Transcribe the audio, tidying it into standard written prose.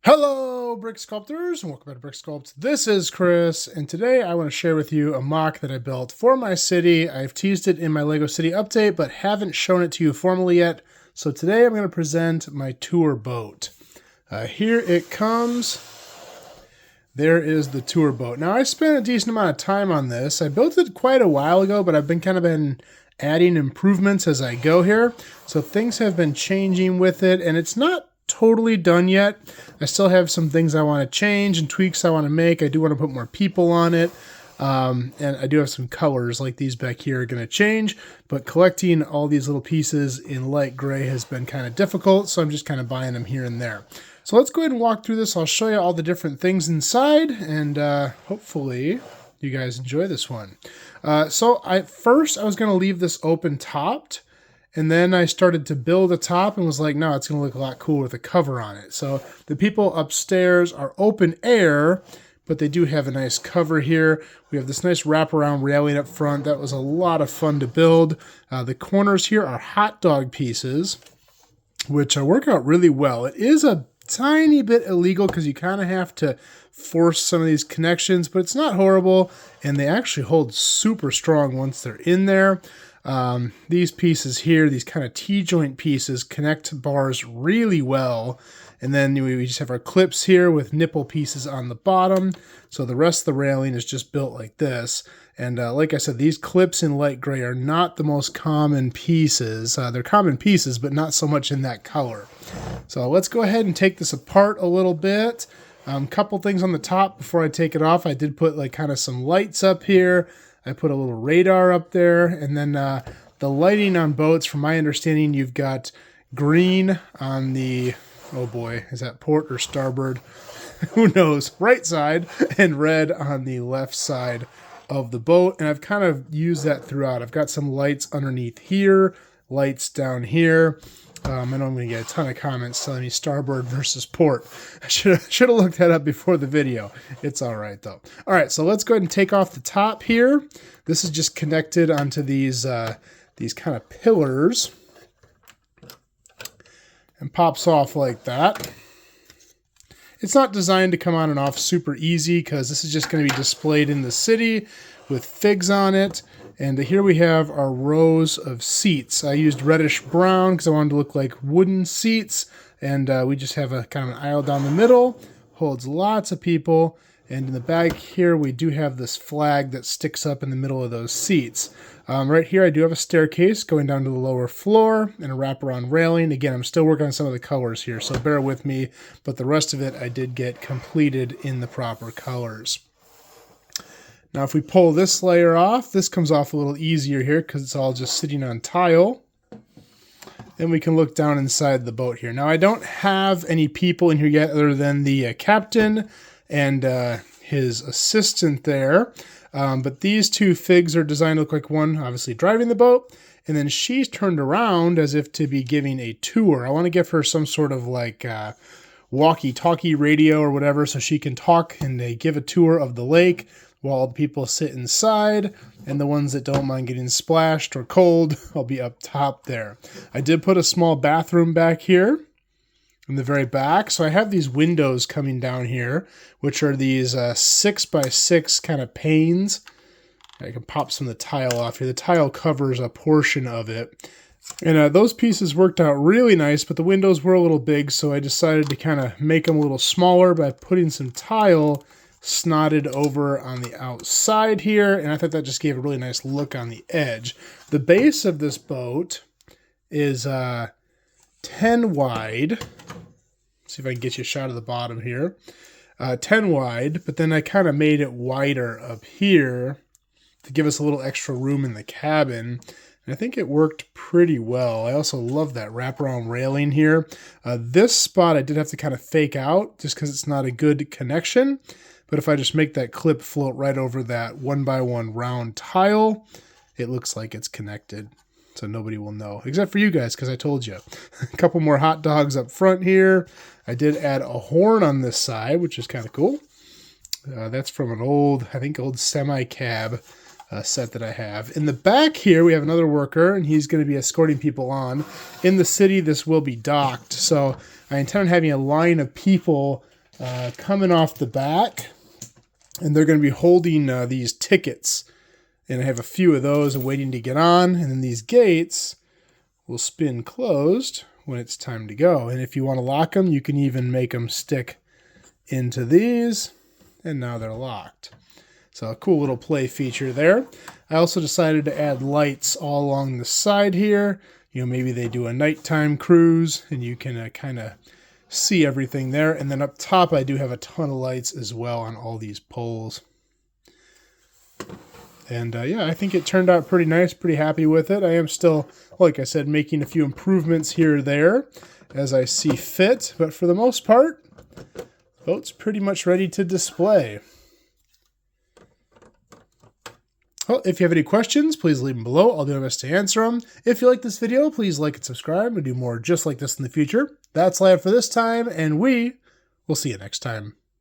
Hello, Brick Sculptors, and welcome back to Brick Sculpt. This is Chris, and today I want to share with you a MOC that I built for my city. I've teased it in my LEGO City update, but haven't shown it to you formally yet. So today I'm going to present my tour boat. Here it comes. There is the tour boat. Now, I spent a decent amount of time on this. I built it quite a while ago, but I've been adding improvements as I go here. So things have been changing with it, and it's not totally done yet. I still have some things I want to change and tweaks I want to make. I do want to put more people on it. And I do have some colors like these back here are going to change, but collecting all these little pieces in light gray has been kind of difficult, so I'm just kind of buying them here and there. So let's go ahead and walk through this. I'll show you all the different things inside, and hopefully you guys enjoy this one. So first I was going to leave this open topped, and then I started to build a top and was like, no, it's going to look a lot cooler with a cover on it. So the people upstairs are open air, but they do have a nice cover here. We have this nice wraparound railing up front. That was a lot of fun to build. The corners here are hot dog pieces, which work out really well. It is a tiny bit illegal because you kind of have to force some of these connections, but it's not horrible, and they actually hold super strong once they're in there. These pieces here, these kind of T-joint pieces, connect bars really well. And then we just have our clips here with nipple pieces on the bottom. So the rest of the railing is just built like this. And like I said, these clips in light gray are not the most common pieces. They're common pieces, but not so much in that color. So let's go ahead and take this apart a little bit. Couple things on the top before I take it off. I did put like kind of some lights up here. I put a little radar up there, and then the lighting on boats, from my understanding, you've got green on the, oh boy, is that port or starboard? Who knows? Right side, and red on the left side of the boat, and I've kind of used that throughout. I've got some lights underneath here, lights down here. I know I'm going to get a ton of comments telling me starboard versus port. I should have looked that up before the video. It's all right, though. All right, so let's go ahead and take off the top here. This is just connected onto these kind of pillars and pops off like that. It's not designed to come on and off super easy because this is just going to be displayed in the city with figs on it. And here we have our rows of seats. I used reddish brown because I wanted to look like wooden seats. And we just have a kind of an aisle down the middle. Holds lots of people. And in the back here, we do have this flag that sticks up in the middle of those seats. Right here, I do have a staircase going down to the lower floor and a wraparound railing. Again, I'm still working on some of the colors here, so bear with me. But the rest of it, I did get completed in the proper colors. Now, if we pull this layer off, this comes off a little easier here because it's all just sitting on tile. Then we can look down inside the boat here. Now, I don't have any people in here yet other than the captain and his assistant there. But these two figs are designed to look like one, obviously driving the boat, and then she's turned around as if to be giving a tour. I want to give her some sort of like walkie-talkie radio or whatever so she can talk and they give a tour of the lake while the people sit inside, and the ones that don't mind getting splashed or cold, I'll be up top there. I did put a small bathroom back here in the very back. So I have these windows coming down here, which are these 6x6 kind of panes. I can pop some of the tile off here. The tile covers a portion of it. And those pieces worked out really nice, but the windows were a little big, so I decided to kind of make them a little smaller by putting some tile snotted over on the outside here, and I thought that just gave a really nice look on the edge. The base of this boat is 10 wide. See if I can get you a shot of the bottom here. 10 wide, but then I kind of made it wider up here to give us a little extra room in the cabin. And I think it worked pretty well. I also love that wraparound railing here. This spot I did have to kind of fake out just because it's not a good connection. But if I just make that clip float right over that 1x1 round tile, it looks like it's connected. So nobody will know, except for you guys, because I told you. A couple more hot dogs up front here. I did add a horn on this side, which is kind of cool. That's from an old semi-cab set that I have. In the back here, we have another worker, and he's going to be escorting people on. In the city, this will be docked, so I intend on having a line of people coming off the back, and they're going to be holding these tickets. And I have a few of those waiting to get on, and then these gates will spin closed when it's time to go. And if you want to lock them, you can even make them stick into these, and now they're locked. So a cool little play feature there. I also decided to add lights all along the side here. You know, maybe they do a nighttime cruise and you can kind of see everything there. And then up top, I do have a ton of lights as well on all these poles. And yeah, I think it turned out pretty nice, pretty happy with it. I am still, like I said, making a few improvements here or there as I see fit. But for the most part, the boat's pretty much ready to display. Well, if you have any questions, please leave them below. I'll do my best to answer them. If you like this video, please like and subscribe. We'll do more just like this in the future. That's all I have for this time, and we will see you next time.